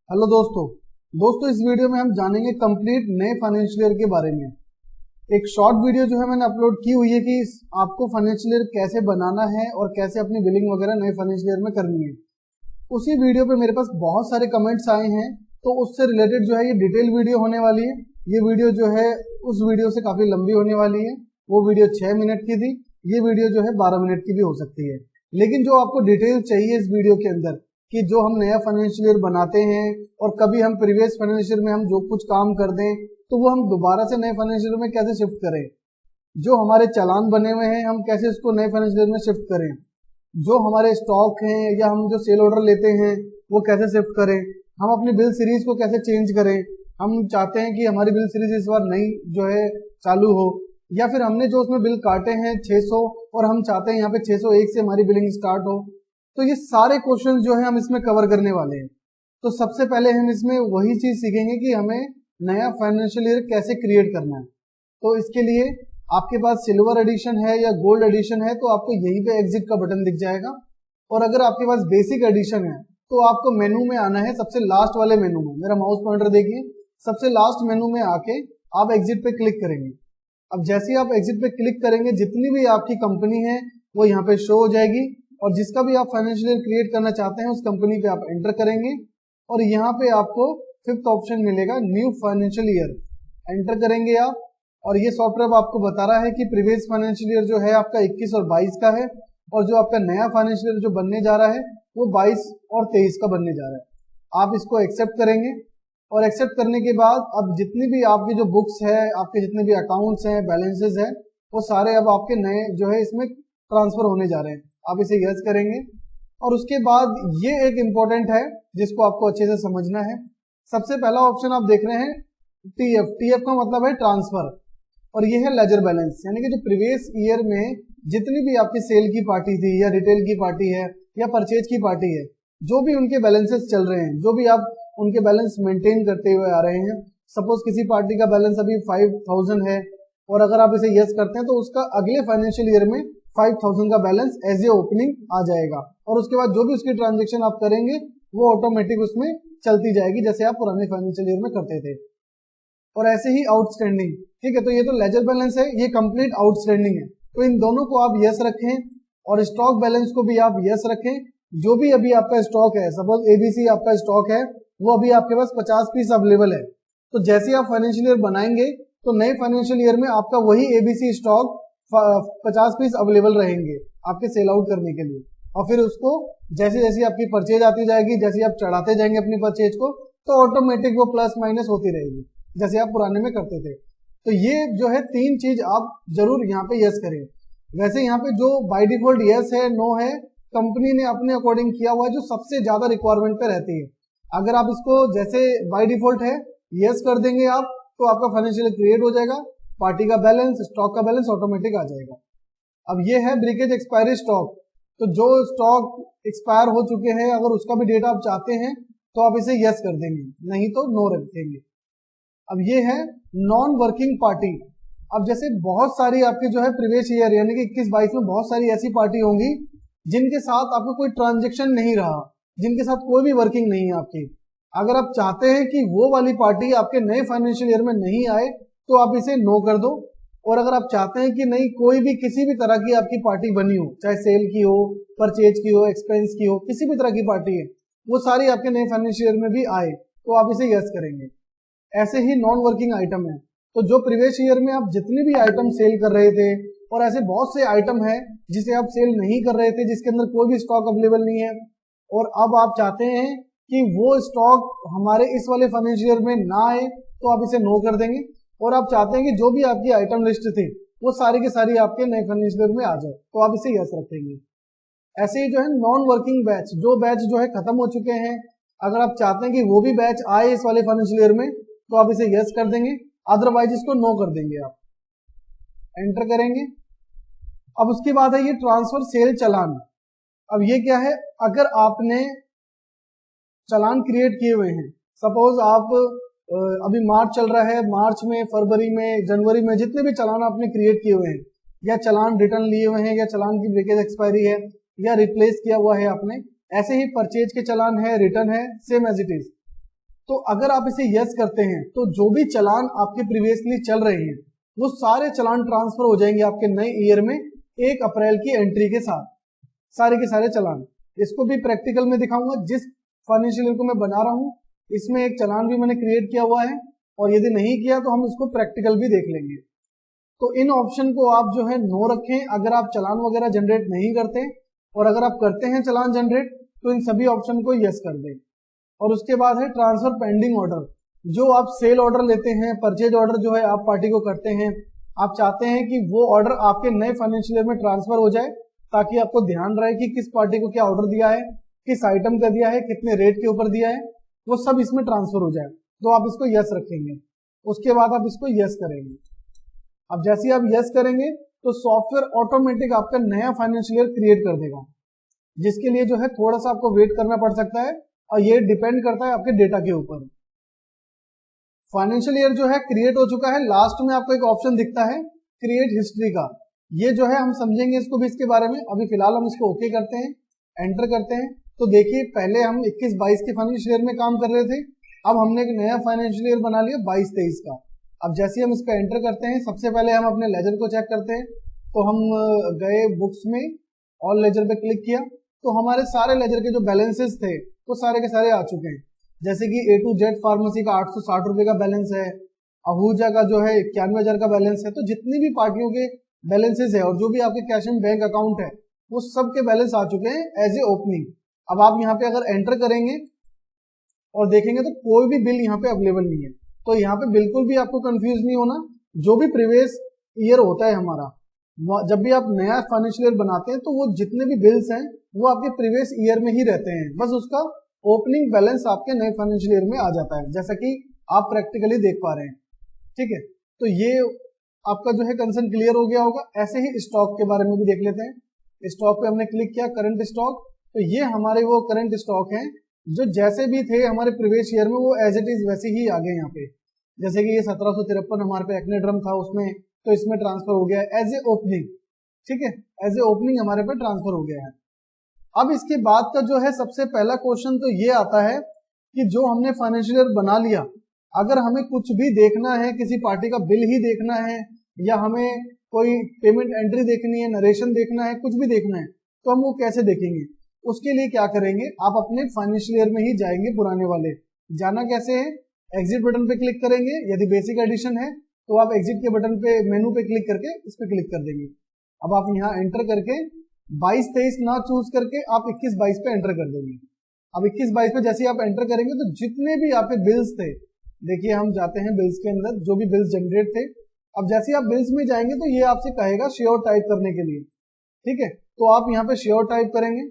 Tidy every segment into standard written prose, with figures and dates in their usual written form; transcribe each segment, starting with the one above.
Hello दोस्तों इस video में हम जानेंगे कंप्लीट नए फाइनेंशियल ईयर के बारे में। एक शॉर्ट वीडियो जो है मैंने अपलोड की हुई है कि आपको फाइनेंशियल ईयर कैसे बनाना है और कैसे अपनी बिलिंग वगैरह नए फाइनेंशियल ईयर में करनी है। उसी वीडियो पे मेरे पास बहुत सारे कमेंट्स आए हैं, तो उससे रिलेटेड जो है ये डिटेल वीडियो होने वाली है। ये वीडियो जो है उस वीडियो से काफी लंबी होने वाली है। वो वीडियो 6 मिनट की थी, ये वीडियो जो है 12 मिनट की भी हो सकती है। लेकिन जो आपको डिटेल चाहिए इस वीडियो के अंदर कि जो हम नया फाइनेंशियल ईयर बनाते हैं और कभी हम प्रीवियस फाइनेंशियल में हम जो कुछ काम कर दें तो वो हम दोबारा से नए फाइनेंशियल में कैसे शिफ्ट करें, जो हमारे चालान बने हुए हैं हम कैसे उसको नए फाइनेंशियल में शिफ्ट करें, जो हमारे स्टॉक हैं या हम जो सेल ऑर्डर लेते हैं वो कैसे शिफ्ट करें, हम अपनी बिल सीरीज को कैसे चेंज करें। हम चाहते हैं कि हमारी बिल सीरीज इस बार नई जो है चालू हो, या फिर हमने जो उसमें बिल काटे हैं 600 और हम चाहते हैं यहाँ पे 601 से हमारी बिलिंग स्टार्ट हो। तो ये सारे क्वेश्चन जो है हम इसमें कवर करने वाले हैं। तो सबसे पहले हम इसमें वही चीज सीखेंगे कि हमें नया फाइनेंशियल ईयर कैसे क्रिएट करना है। तो इसके लिए आपके पास सिल्वर एडिशन है या गोल्ड एडिशन है तो आपको यहीं पे एग्जिट का बटन दिख जाएगा, और अगर आपके पास बेसिक एडिशन है तो आपको मेनू में आना है, सबसे लास्ट वाले मेनू में। मेरा माउस पॉइंटर देखिए, सबसे लास्ट मेनू में आके आप एग्जिट पे क्लिक करेंगे। अब जैसे ही आप एग्जिट पे क्लिक करेंगे जितनी भी आपकी कंपनी है वो यहाँ पे शो हो जाएगी, और जिसका भी आप फाइनेंशियल ईयर क्रिएट करना चाहते हैं उस कंपनी पे आप एंटर करेंगे और यहाँ पे आपको 5th ऑप्शन मिलेगा न्यू फाइनेंशियल ईयर। एंटर करेंगे आप, और ये सॉफ्टवेयर आपको बता रहा है कि प्रीवियस फाइनेंशियल ईयर जो है आपका 21 और 22 का है, और जो आपका नया फाइनेंशियल ईयर जो बनने जा रहा है वो 22 और 23 का बनने जा रहा है। आप इसको एक्सेप्ट करेंगे, और एक्सेप्ट करने के बाद अब जितनी भी आपकी जो बुक्स है, आपके जितने भी अकाउंट्स हैं, बैलेंसेस हैं, वो सारे अब आपके नए जो है इसमें ट्रांसफर होने जा रहे हैं। आप इसे यस करेंगे, और उसके बाद ये एक इंपॉर्टेंट है जिसको आपको अच्छे से समझना है। सबसे पहला ऑप्शन आप देख रहे हैं टीएफ का मतलब है ट्रांसफर, और ये है लेजर बैलेंस, यानी कि जो प्रीवियस ईयर में जितनी भी आपकी सेल की पार्टी थी या रिटेल की पार्टी है या परचेज की पार्टी है, जो भी उनके बैलेंसेस चल रहे हैं, जो भी आप उनके बैलेंस मेंटेन करते हुए आ रहे हैं। सपोज किसी पार्टी का बैलेंस अभी 5000 है, और अगर आप इसे यस करते हैं तो उसका अगले फाइनेंशियल ईयर में 5000 का बैलेंस एज ए ओपनिंग आ जाएगा, और उसके बाद जो भी उसकी ट्रांजेक्शन आप करेंगे वो ऑटोमेटिक उसमें चलती जाएगी जैसे आप पुराने फाइनेंशियल ईयर में करते थे। और ऐसे ही आउटस्टैंडिंग, ठीक है, तो ये तो लेजर बैलेंस है, ये कंप्लीट आउटस्टैंडिंग है, तो इन दोनों को आप यस रखें, और स्टॉक बैलेंस को भी आप यस रखें। जो भी अभी आपका स्टॉक है, सपोज एबीसी आपका स्टॉक है, वो अभी आपके पास 50 पीस अवेलेबल है, तो जैसे ही आप फाइनेंशियल ईयर बनाएंगे तो नए फाइनेंशियल ईयर में आपका वही एबीसी स्टॉक 50 पीस अवेलेबल रहेंगे आपके सेल आउट करने के लिए। और फिर उसको जैसे जैसे आपकी परचेज आती जाएगी, जैसे आप चढ़ाते जाएंगे अपनी परचेज को, तो ऑटोमेटिक वो प्लस माइनस होती रहेगी जैसे आप पुराने में करते थे। तो ये जो है 3 चीज आप जरूर यहाँ पे यस करें। वैसे यहाँ पे जो बाय डिफॉल्ट यस है नो है, कंपनी ने अपने अकॉर्डिंग किया हुआ है जो सबसे ज्यादा रिक्वायरमेंट पे रहती है। अगर आप इसको जैसे बाय डिफॉल्ट है यस कर देंगे आप, तो आपका फाइनेंशियल क्रिएट हो जाएगा, पार्टी का बैलेंस, स्टॉक का बैलेंस ऑटोमेटिक आ जाएगा। अब ये है ब्रेकेज एक्सपायरी स्टॉक, तो जो स्टॉक एक्सपायर हो चुके हैं अगर उसका भी डेटा आप चाहते हैं तो आप इसे यस कर देंगे, नहीं तो नो रखेंगे। अब ये है नॉन वर्किंग पार्टी। अब जैसे बहुत सारी आपके जो है प्रीवियस ईयर यानी कि 21-22 में बहुत सारी ऐसी पार्टी होंगी जिनके साथ आपको कोई ट्रांजेक्शन नहीं रहा, जिनके साथ कोई भी वर्किंग नहीं है आपकी। अगर आप चाहते हैं कि वो वाली पार्टी आपके नए फाइनेंशियल ईयर में नहीं आए तो आप इसे नो कर दो, और अगर आप चाहते हैं कि नहीं कोई भी किसी भी तरह की आपकी पार्टी बनी हो, चाहे सेल की हो, परचेज की हो, एक्सपेंस की हो, किसी भी तरह की पार्टी है, वो सारी आपके नए फाइनेंशियल ईयर में भी आए तो आप इसे यस करेंगे। ऐसे ही नॉन वर्किंग आइटम है, तो जो प्रीवियस ईयर में आप जितने भी आइटम सेल कर रहे थे, और ऐसे बहुत से आइटम है जिसे आप सेल नहीं कर रहे थे, जिसके अंदर कोई भी स्टॉक अवेलेबल नहीं है, और अब आप चाहते हैं कि वो स्टॉक हमारे इस वाले फाइनेंशियल ईयर में ना आए, तो आप इसे नो कर देंगे। और आप चाहते हैं कि जो भी आपकी आइटम लिस्ट थी वो सारी की सारी आपके नए फाइनेंशियल ईयर में आ जाए, तो आप इसे यस रखेंगे। ऐसे ही जो है नॉन वर्किंग बैच, जो बैच जो है खत्म हो चुके हैं, अगर आप चाहते हैं कि वो भी बैच आए इस वाले फाइनेंशियल ईयर में तो आप इसे यस कर देंगे, अदरवाइज इसको नो कर देंगे। आप एंटर करेंगे। अब उसके बाद है ये ट्रांसफर सेल चालान। अब ये क्या है, अगर आपने चालान क्रिएट किए हुए हैं, सपोज आप अभी मार्च चल रहा है, मार्च में, फरवरी में, जनवरी में जितने भी चालान आपने क्रिएट किए हुए हैं, या चालान रिटर्न लिए हुए हैं, या चालान की ब्रेकेज एक्सपायरी है, या रिप्लेस किया हुआ है आपने, ऐसे ही परचेज के चालान है, रिटर्न है, सेम एज इट इज। तो अगर आप इसे यस करते हैं तो जो भी चालान आपके प्रीवियसली चल रहे हैं वो सारे चालान ट्रांसफर हो जाएंगे आपके नए ईयर में 1 अप्रैल की एंट्री के साथ, सारे के सारे चालान। इसको भी प्रैक्टिकल में दिखाऊंगा। जिस फाइनेंशियल ईयर को मैं बना रहा हूँ इसमें एक चालान भी मैंने क्रिएट किया हुआ है, और यदि नहीं किया तो हम इसको प्रैक्टिकल भी देख लेंगे। तो इन ऑप्शन को आप जो है नो रखें अगर आप चालान वगैरह जनरेट नहीं करते, और अगर आप करते हैं चालान जनरेट तो इन सभी ऑप्शन को यस कर दें। और उसके बाद है ट्रांसफर पेंडिंग ऑर्डर। जो आप सेल ऑर्डर लेते हैं, परचेज ऑर्डर जो है आप पार्टी को करते हैं, आप चाहते हैं कि वो ऑर्डर आपके नए फाइनेंशियल ईयर में ट्रांसफर हो जाए, ताकि आपको ध्यान रहे कि किस पार्टी को क्या ऑर्डर दिया है, किस आइटम का दिया है, कितने रेट के ऊपर दिया है, वो सब इसमें ट्रांसफर हो जाए। तो आप इसको यस रखेंगे, उसके बाद आप इसको यस करेंगे। अब जैसे ही आप यस करेंगे तो सॉफ्टवेयर ऑटोमेटिक आपका नया फाइनेंशियल ईयर क्रिएट कर देगा, जिसके लिए जो है थोड़ा सा आपको वेट करना पड़ सकता है, और ये डिपेंड करता है आपके डेटा के ऊपर। फाइनेंशियल ईयर जो है क्रिएट हो चुका है। लास्ट में आपको एक ऑप्शन दिखता है क्रिएट हिस्ट्री का, ये जो है हम समझेंगे इसको भी, इसके बारे में। अभी फिलहाल हम इसको ओके करते हैं, एंटर करते हैं। तो देखिए पहले हम 21-22 के फाइनेंशियल ईयर में काम कर रहे थे, अब हमने एक नया फाइनेंशियल ईयर बना लिया 22-23 का। अब जैसे हम इस पर एंटर करते हैं, सबसे पहले हम अपने लेजर को चेक करते हैं। तो हम गए बुक्स में, ऑल लेजर पे क्लिक किया, तो हमारे सारे लेजर के जो बैलेंसेस थे वो सारे के सारे आ चुके हैं। जैसे कि A to Z फार्मेसी का 860 रुपए का बैलेंस है, आहूजा का जो है 91,000 का बैलेंस है। तो जितनी भी पार्टियों के बैलेंसेस है और जो भी आपके कैश एंड बैंक अकाउंट है वो सब के बैलेंस आ चुके हैं एज ए ओपनिंग। अब आप यहाँ पे अगर एंटर करेंगे और देखेंगे तो कोई भी बिल यहाँ पे अवेलेबल नहीं है। तो यहाँ पे बिल्कुल भी आपको कंफ्यूज नहीं होना। जो भी प्रीवियस ईयर होता है हमारा, जब भी आप नया फाइनेंशियल ईयर बनाते हैं तो वो जितने भी बिल्स हैं वो आपके प्रीवियस ईयर में ही रहते हैं, बस उसका ओपनिंग बैलेंस आपके नए फाइनेंशियल ईयर में आ जाता है, जैसा कि आप प्रैक्टिकली देख पा रहे हैं। ठीक है, तो ये आपका जो है कंसर्न क्लियर हो गया होगा। ऐसे ही स्टॉक के बारे में भी देख लेते हैं। स्टॉक पे हमने क्लिक किया, करंट स्टॉक। तो ये हमारे वो करंट स्टॉक हैं जो जैसे भी थे हमारे प्रीवियस ईयर में वो एज इट इज वैसे ही आ गए यहाँ पे। जैसे कि ये 1753 हमारे पे एक्ने ड्रम था उसमें, तो इसमें ट्रांसफर हो गया एज ए ओपनिंग। ठीक है, एज ए ओपनिंग हमारे पे ट्रांसफर हो गया है। अब इसके बाद का जो है सबसे पहला क्वेश्चन तो ये आता है कि जो हमने फाइनेंशियल ईयर बना लिया, अगर हमें कुछ भी देखना है, किसी पार्टी का बिल ही देखना है, या हमें कोई पेमेंट एंट्री देखनी है, नरेशन देखना है, कुछ भी देखना है, तो हम वो कैसे देखेंगे? उसके लिए क्या करेंगे, आप अपने फाइनेंशियल ईयर में ही जाएंगे पुराने वाले। जाना कैसे है? एग्जिट बटन पे क्लिक करेंगे। यदि बेसिक एडिशन है तो आप एग्जिट के बटन पे मेनू पे क्लिक करके इस पे क्लिक कर देंगे। अब आप यहाँ एंटर करके 22-23 ना चूज करके आप 21-22 पे एंटर कर देंगे। अब 21-22 पे जैसे आप एंटर करेंगे तो जितने भी आपके बिल्स थे, देखिए हम जाते हैं बिल्स के अंदर, जो भी बिल्स जनरेट थे। अब जैसे आप बिल्स में जाएंगे तो ये आपसे कहेगा श्योर टाइप करने के लिए। ठीक है, तो आप यहाँ पे श्योर टाइप करेंगे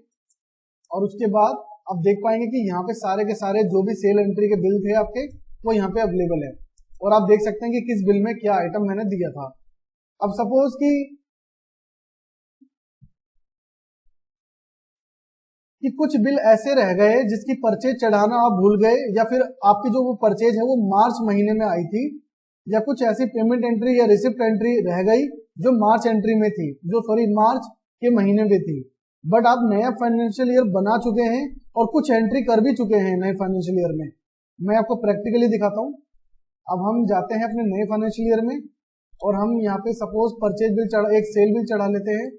और उसके बाद आप देख पाएंगे कि यहाँ पे सारे के सारे जो भी सेल एंट्री के बिल थे आपके वो यहाँ पे अवेलेबल है, और आप देख सकते हैं कि किस बिल में क्या आइटम मैंने दिया था। अब सपोज कि कुछ बिल ऐसे रह गए जिसकी परचेज चढ़ाना आप भूल गए, या फिर आपकी जो वो परचेज है वो मार्च महीने में आई थी, या कुछ ऐसी पेमेंट एंट्री या रिसिप्ट एंट्री रह गई जो मार्च एंट्री में थी, मार्च के महीने में थी। बट आप नया फाइनेंशियल ईयर बना चुके हैं और कुछ एंट्री कर भी चुके हैं नए फाइनेंशियल ईयर में। मैं आपको प्रैक्टिकली दिखाता हूं। अब हम जाते हैं अपने नए फाइनेंशियल ईयर में और हम यहाँ पे सपोज परचेज बिल एक सेल बिल चढ़ा लेते हैं।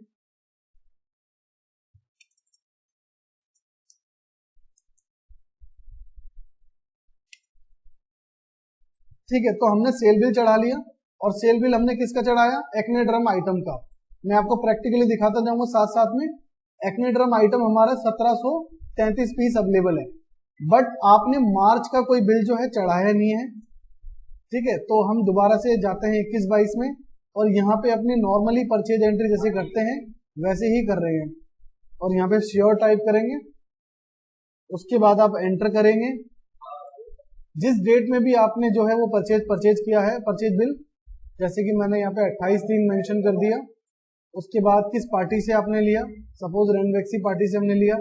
ठीक है, तो हमने सेल बिल चढ़ा लिया, और सेल बिल हमने किसका चढ़ाया? एक्ने ड्रम आइटम का। मैं आपको प्रैक्टिकली दिखाता जाऊंगा साथ साथ में। एक्ने ड्रम आइटम हमारा 1733 पीस अवेलेबल है, बट आपने मार्च का कोई बिल जो है चढ़ाया नहीं है। ठीक है, तो हम दोबारा से जाते हैं 21-22 में, और यहाँ पे अपनी नॉर्मली परचेज एंट्री जैसे करते हैं वैसे ही कर रहे हैं, और यहाँ पे श्योर टाइप करेंगे। उसके बाद आप एंटर करेंगे जिस डेट में भी आपने जो है वो परचेज किया है, परचेज बिल, जैसे कि मैंने यहाँ पे 28/3 मेंशन कर दिया। उसके बाद किस पार्टी से आपने लिया, सपोज रेनवेक्सी पार्टी से हमने लिया,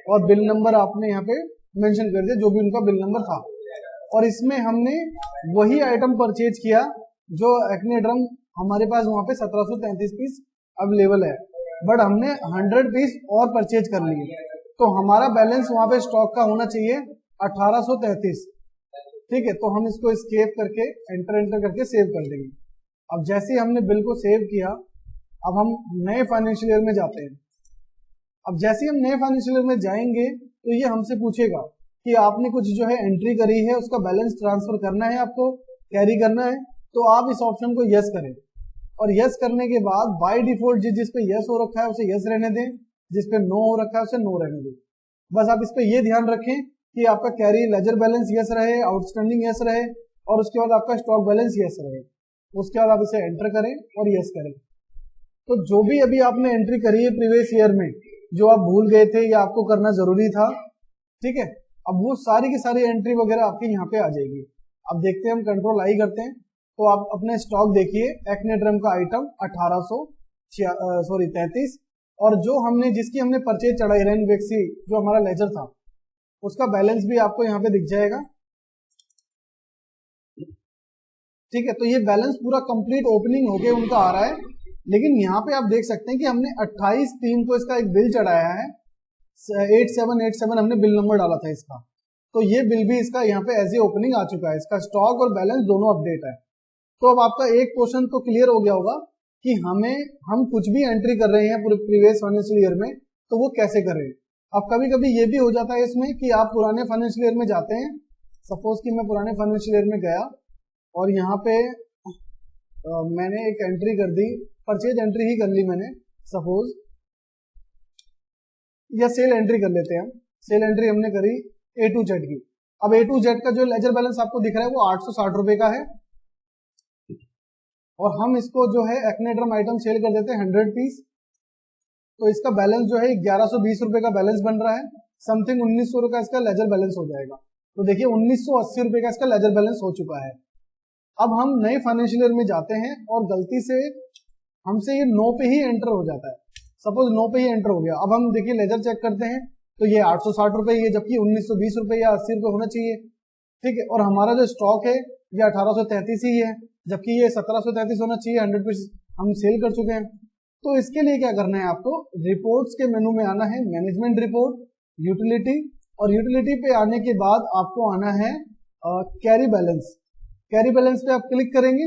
और बिल नंबर आपने यहाँ पे मेंशन कर दिया जो भी उनका बिल नंबर था। और इसमें हमने वही आइटम परचेज किया जो एक्ने ड्रम हमारे पास वहाँ पे 1733 पीस अवेलेबल है, बट हमने 100 पीस और परचेज कर लिए, तो हमारा बैलेंस वहाँ पे स्टॉक का होना चाहिए 1833। ठीक है, तो हम इसको एस्केप करके एंटर करके सेव कर देंगे। अब जैसे ही हमने बिल को सेव किया, अब हम नए फाइनेंशियल ईयर में जाते हैं। अब जैसे ही हम नए फाइनेंशियल ईयर में जाएंगे तो ये हमसे पूछेगा कि आपने कुछ जो है एंट्री करी है, उसका बैलेंस ट्रांसफर करना है, आपको कैरी करना है, तो आप इस ऑप्शन को यस करें। और यस करने के बाद बाय डिफॉल्ट जिस पे यस हो रखा है उसे यस रहने दें, जिस पे नो हो रखा है उसे नो रहने दें। बस आप इस पे ये ध्यान रखें कि आपका कैरी लेजर बैलेंस यस रहे, आउटस्टैंडिंग यस रहे, और उसके बाद आपका स्टॉक बैलेंस यस रहे। उसके बाद आप इसे एंटर करें और यस करें। तो जो भी अभी आपने एंट्री करी है प्रीवियस ईयर में, जो आप भूल गए थे या आपको करना जरूरी था, ठीक है, अब वो सारी की सारी एंट्री वगैरह आपके यहाँ पे आ जाएगी। अब देखते हैं, हम कंट्रोल आई करते हैं तो आप अपने स्टॉक देखिए, एक्ने ड्रम का आइटम 33, और जो हमने जिसकी हमने परचेज चढ़ाई रेनवेक्सी जो हमारा लेजर था, उसका बैलेंस भी आपको यहाँ पे दिख जाएगा। ठीक है, तो ये बैलेंस पूरा कंप्लीट ओपनिंग होके उनका आ रहा है। लेकिन यहाँ पे आप देख सकते हैं कि हमने 28/3 को इसका एक बिल चढ़ाया है, 8787 हमने बिल नंबर डाला था इसका, तो ये बिल भी इसका यहाँ पे एज ए ओपनिंग आ चुका है। इसका स्टॉक और बैलेंस दोनों अपडेट है। तो अब आपका एक क्वेश्चन तो क्लियर हो गया होगा कि हम कुछ भी एंट्री कर रहे हैं पूरे प्रीवियस फाइनेंशियल ईयर में तो वो कैसे करें। अब कभी कभी ये भी हो जाता है इसमें कि आप पुराने फाइनेंशियल ईयर में जाते हैं। सपोज कि मैं पुराने फाइनेंशियल ईयर में गया और यहाँ पे मैंने एक एंट्री कर दी, परचेज एंट्री ही कर ली मैंने सपोज, या सेल एंट्री कर लेते हैं हम। सेल एंट्री हमने करी A to Z की। अब A to Z का जो लेजर बैलेंस आपको दिख रहा है वो 860 रुपए का है, और हम इसको जो है एक्ने ड्रम आइटम सेल कर देते हैं 100 पीस। तो इसका बैलेंस जो है 1120 रुपए का बैलेंस बन रहा है, समथिंग 1900 रुपए का इसका लेजर बैलेंस हो जाएगा। तो देखिए 1980 रुपए का इसका लेजर बैलेंस हो चुका है। अब हम नए फाइनेंशियल ईयर में जाते हैं और गलती से हमसे ये नो पे ही एंटर हो जाता है। सपोज नो पे ही एंटर हो गया। अब हम देखिए लेजर चेक करते हैं तो ये 860 रुपए ही है, जबकि 1920 रुपए या 80 रुपए होना चाहिए। ठीक है, और हमारा जो स्टॉक है ये 1833 ही है, जबकि ये 1733 होना चाहिए। 100 पीस हम सेल कर चुके हैं। तो इसके लिए क्या करना है, आपको रिपोर्ट्स के मेनू में आना है, मैनेजमेंट रिपोर्ट, यूटिलिटी, और यूटिलिटी पे आने के बाद आपको आना है कैरी बैलेंस। कैरी बैलेंस पे आप क्लिक करेंगे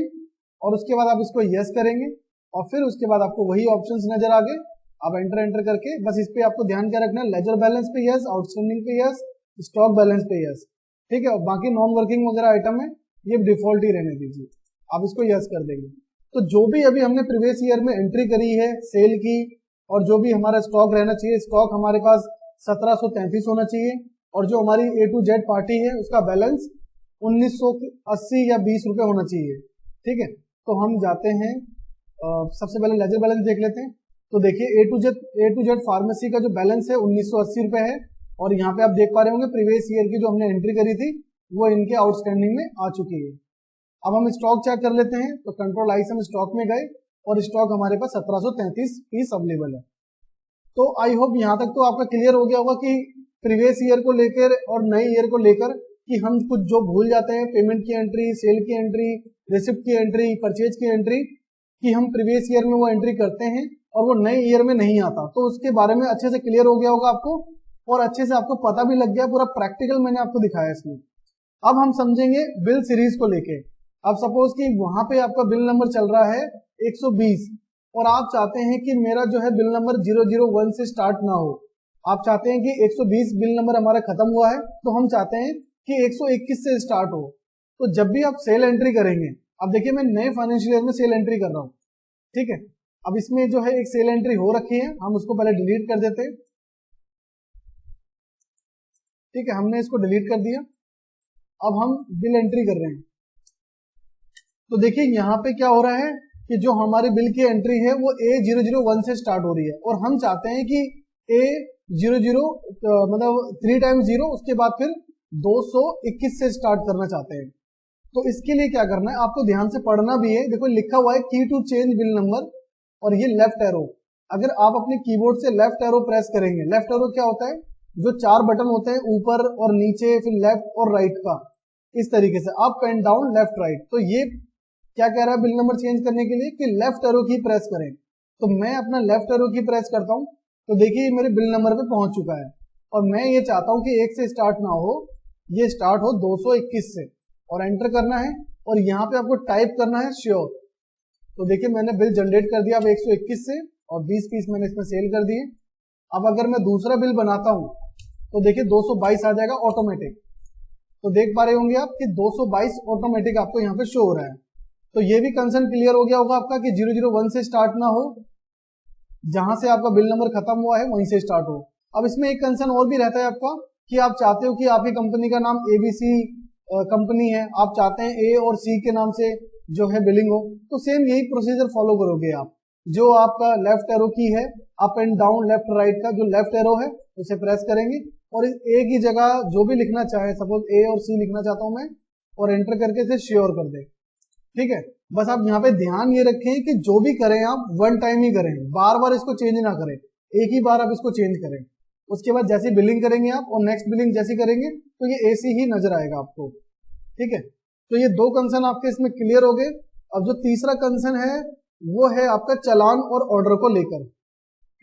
और उसके बाद आप इसको यस करेंगे, और फिर उसके बाद आपको वही ऑप्शंस नजर आ गए। अब एंटर करके बस इस पे आपको ध्यान क्या रखना है, लेजर बैलेंस पे यस, आउटस्टैंडिंग पे यस, स्टॉक बैलेंस पे यस। ठीक है, और बाकी नॉन वर्किंग वगैरह आइटम है ये डिफॉल्ट ही रहने दीजिए, आप इसको यस कर देंगे। तो जो भी अभी हमने प्रीवियस ईयर में एंट्री करी है सेल की, और जो भी हमारा स्टॉक रहना चाहिए, स्टॉक हमारे पास 1733 होना चाहिए, और जो हमारी A to Z पार्टी है उसका बैलेंस 1980 या 20 रुपए होना चाहिए। ठीक है, तो हम जाते हैं सबसे पहले लेजर बैलेंस देख लेते हैं। तो देखिए A to Z फार्मेसी का जो बैलेंस है 1980 रुपए है, और यहाँ पे आप देख पा रहे होंगे प्रीवियस ईयर की जो हमने एंट्री करी थी वो इनके आउटस्टैंडिंग में आ चुकी है। अब हम स्टॉक चेक कर लेते हैं, तो कंट्रोल आई से हम स्टॉक में गए और स्टॉक हमारे पास 1733 पीस अवेलेबल है। तो आई होप यहाँ तक तो आपका क्लियर हो गया होगा कि प्रीवियस ईयर को लेकर और नए ईयर को लेकर कि हम कुछ जो भूल जाते हैं, पेमेंट की एंट्री, सेल की एंट्री, रिसिप्ट की एंट्री, परचेज की एंट्री, कि हम प्रीवियस ईयर में वो एंट्री करते हैं और वो नए ईयर में नहीं आता। तो उसके बारे में अच्छे से क्लियर हो गया होगा आपको, और अच्छे से आपको पता भी लग गया, पूरा प्रैक्टिकल मैंने आपको दिखाया इसमें। अब हम समझेंगे बिल सीरीज को लेके। अब सपोज कि वहां पे आपका बिल नंबर चल रहा है 120, और आप चाहते हैं कि मेरा जो है बिल नंबर 001 से स्टार्ट ना हो, आप चाहते हैं कि 120 बिल नंबर हमारा खत्म हुआ है, तो हम चाहते हैं कि 121 से स्टार्ट हो। तो जब भी आप सेल एंट्री करेंगे, अब देखिए मैं नए फाइनेंशियल ईयर में सेल एंट्री कर रहा हूँ। ठीक है, अब इसमें जो है एक सेल एंट्री हो रखी है, हम उसको पहले डिलीट कर देते हैं। ठीक है, हमने इसको डिलीट कर दिया। अब हम बिल एंट्री कर रहे हैं। तो देखिए यहाँ पे क्या हो रहा है कि जो हमारी बिल की एंट्री है वो A001 से स्टार्ट हो रही है, और हम चाहते हैं कि A00 मतलब 3 टाइम्स 0, उसके बाद फिर 221 से स्टार्ट करना चाहते हैं। तो इसके लिए क्या करना है, आपको ध्यान से पढ़ना भी है। देखो लिखा हुआ है की टू चेंज बिल नंबर, और ये लेफ्ट एरो। अगर आप अपने कीबोर्ड से लेफ्ट एरो प्रेस करेंगे, लेफ्ट एरो क्या होता है, जो 4 बटन होते हैं ऊपर और नीचे, फिर लेफ्ट और राइट का, इस तरीके से up and down, left right. तो ये क्या कह रहा है बिल नंबर चेंज करने के लिए कि लेफ्ट एरो की प्रेस करें। तो मैं अपना लेफ्ट एरो की प्रेस करता हूं, तो देखिए मेरे बिल नंबर पे पहुंच चुका है, और मैं ये चाहता हूं कि 1 से स्टार्ट ना हो, ये स्टार्ट हो 221 से। और एंटर करना है और यहाँ पे आपको टाइप करना है श्योर। तो देखिए मैंने बिल जनरेट कर दिया अब 121 से और 20 पीस मैंने इसमें सेल कर दिए। अब अगर मैं दूसरा बिल बनाता हूँ तो देखिए 222 आ जाएगा ऑटोमेटिक। तो देख पा रहे होंगे आप कि 222 ऑटोमेटिक आपको यहाँ पे शो हो रहा है। तो ये भी कंसर्न क्लियर हो गया होगा आपका कि 001 से स्टार्ट ना हो, जहां से आपका बिल नंबर खत्म हुआ है वहीं से स्टार्ट हो। अब इसमें एक कंसर्न और भी रहता है आपका कि आप चाहते हो कि आपकी कंपनी का नाम ABC कंपनी है, आप चाहते हैं A और C के नाम से जो है बिलिंग हो, तो सेम यही प्रोसीजर फॉलो करोगे आप। जो आपका लेफ्ट एरो की है up and down left right का जो लेफ्ट एरो है उसे प्रेस करेंगे और A की जगह जो भी लिखना चाहे, सपोज A और C लिखना चाहता हूं मैं, और एंटर करके इसे श्योर कर दे। ठीक है, बस आप यहाँ पे ध्यान ये रखें कि जो भी करें आप वन टाइम ही करें, बार बार इसको चेंज ना करें, एक ही बार आप इसको चेंज करें। उसके बाद जैसी बिलिंग करेंगे आप और नेक्स्ट बिलिंग जैसी करेंगे तो ये AC ही नजर आएगा आपको। ठीक है, तो ये दो कंसर्न आपके इसमें क्लियर हो गए। अब जो तीसरा कंसर्न है वो है आपका चालान और ऑर्डर को लेकर।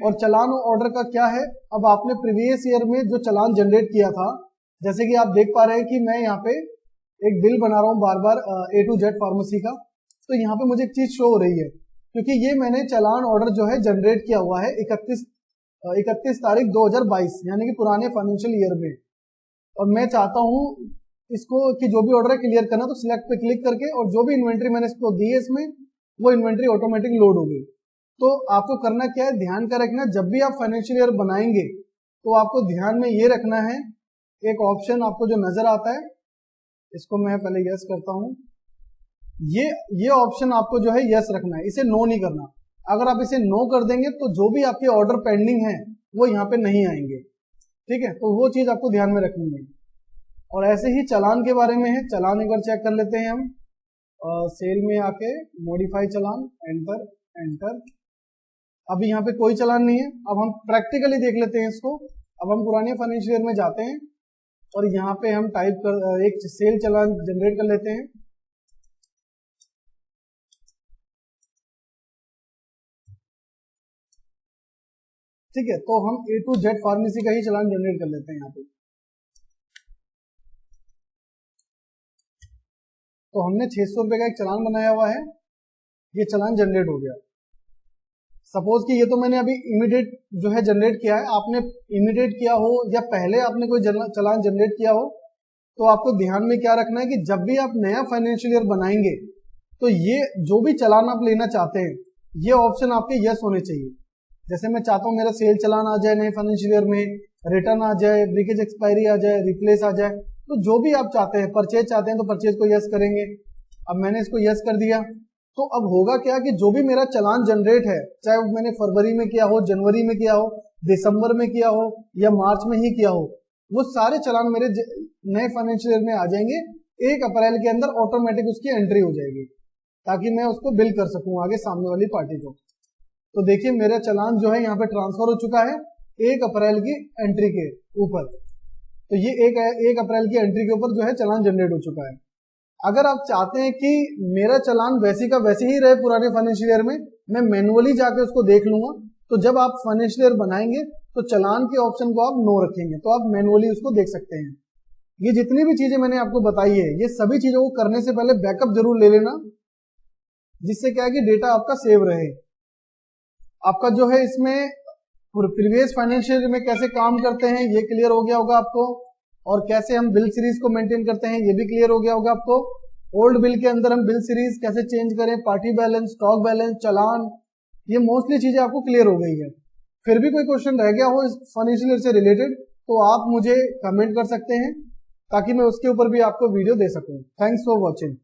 और चालान और ऑर्डर का क्या है, अब आपने प्रीवियस ईयर में जो चालान जनरेट किया था, जैसे कि आप देख पा रहे हैं कि मैं यहाँ पे एक बिल बना रहा हूँ बार बार A to Z फार्मेसी का, तो यहाँ पे मुझे एक चीज शो हो रही है क्योंकि ये मैंने चालान ऑर्डर जो है जनरेट किया हुआ है 31 तारीख 2022 यानी कि पुराने फाइनेंशियल ईयर में। और मैं चाहता हूँ इसको कि जो भी ऑर्डर है क्लियर करना, तो सिलेक्ट पे क्लिक करके और जो भी इन्वेंट्री मैंने इसको दी है इसमें वो इन्वेंट्री ऑटोमेटिक लोड होगी। तो आपको करना क्या है, ध्यान का रखना, जब भी आप फाइनेंशियल ईयर बनाएंगे तो आपको ध्यान में ये रखना है, एक ऑप्शन आपको जो नजर आता है, इसको मैं पहले यस करता हूं, ये ऑप्शन आपको जो है यस रखना है, इसे नो नहीं करना। अगर आप इसे नो कर देंगे तो जो भी आपके ऑर्डर पेंडिंग है वो यहाँ पे नहीं आएंगे। ठीक है, तो वो चीज आपको ध्यान में रखनी है। और ऐसे ही चालान के बारे में है, चालान एक बार चेक कर लेते हैं हम। सेल में आके मॉडिफाई चालान, एंटर। अभी यहाँ पे कोई चालान नहीं है। अब हम प्रैक्टिकली देख लेते हैं इसको। अब हम पुराने फाइनेंशियल ईयर में जाते हैं और यहाँ पे हम एक सेल चालान जनरेट कर लेते हैं। ठीक है, तो हम A to Z फार्मेसी का ही चालान जनरेट कर लेते हैं यहाँ पे। तो हमने 600 रुपए का एक चालान बनाया हुआ है, ये चालान जनरेट हो गया। सपोज कि ये तो मैंने अभी इमीडिएट जो है जनरेट किया है, आपने इमीडिएट किया हो या पहले आपने कोई चालान जनरेट किया हो, तो आपको ध्यान में क्या रखना है कि जब भी आप नया फाइनेंशियल ईयर बनाएंगे तो ये जो भी चालान आप लेना चाहते हैं ये ऑप्शन आपके यस होने चाहिए। जैसे मैं चाहता हूं मेरा सेल चालान आ जाए नए फाइनेंशियल ईयर में, रिटर्न आ जाए, ब्रेकेज एक्सपायरी आ जाए, रिप्लेस आ जाए, तो जो भी आप चाहते हैं, परचेज चाहते हैं तो परचेज को यस करेंगे। अब मैंने इसको यस कर दिया, तो अब होगा क्या कि जो भी मेरा चालान जनरेट है, चाहे वो मैंने फरवरी में किया हो, जनवरी में किया हो, दिसंबर में किया हो या मार्च में ही किया हो, वो सारे चालान मेरे नए फाइनेंशियल ईयर में आ जाएंगे। 1 अप्रैल के अंदर ऑटोमेटिक उसकी एंट्री हो जाएगी ताकि मैं उसको बिल कर सकूं आगे सामने वाली पार्टी को। तो देखिए मेरा चालान जो है यहाँ पे ट्रांसफर हो चुका है 1 अप्रैल की एंट्री के ऊपर। तो ये 1 अप्रैल की एंट्री के ऊपर जो है चालान जनरेट हो चुका है। अगर आप चाहते हैं कि मेरा चालान वैसे का वैसे ही रहे पुराने फाइनेंशियल ईयर में, मैं मैनुअली जाके उसको देख लूंगा, तो जब आप फाइनेंशियल ईयर बनाएंगे तो चालान के ऑप्शन को आप नो रखेंगे, तो आप मैनुअली उसको देख सकते हैं। ये जितनी भी चीजें मैंने आपको बताई है, ये सभी चीजों को करने से पहले बैकअप जरूर ले लेना, जिससे क्या है कि डेटा आपका सेव रहे। आपका जो है इसमें प्रीवियस फाइनेंशियल ईयर में कैसे काम करते हैं ये क्लियर हो गया होगा आपको, और कैसे हम बिल सीरीज को मेंटेन करते हैं ये भी क्लियर हो गया होगा आपको। ओल्ड बिल के अंदर हम बिल सीरीज कैसे चेंज करें, पार्टी बैलेंस, स्टॉक बैलेंस, चालान, ये मोस्टली चीजें आपको क्लियर हो गई है। फिर भी कोई क्वेश्चन रह गया हो इस फाइनेंशियल ईयर से रिलेटेड तो आप मुझे कमेंट कर सकते हैं ताकि मैं उसके ऊपर भी आपको वीडियो दे सकूं। Thanks for watching.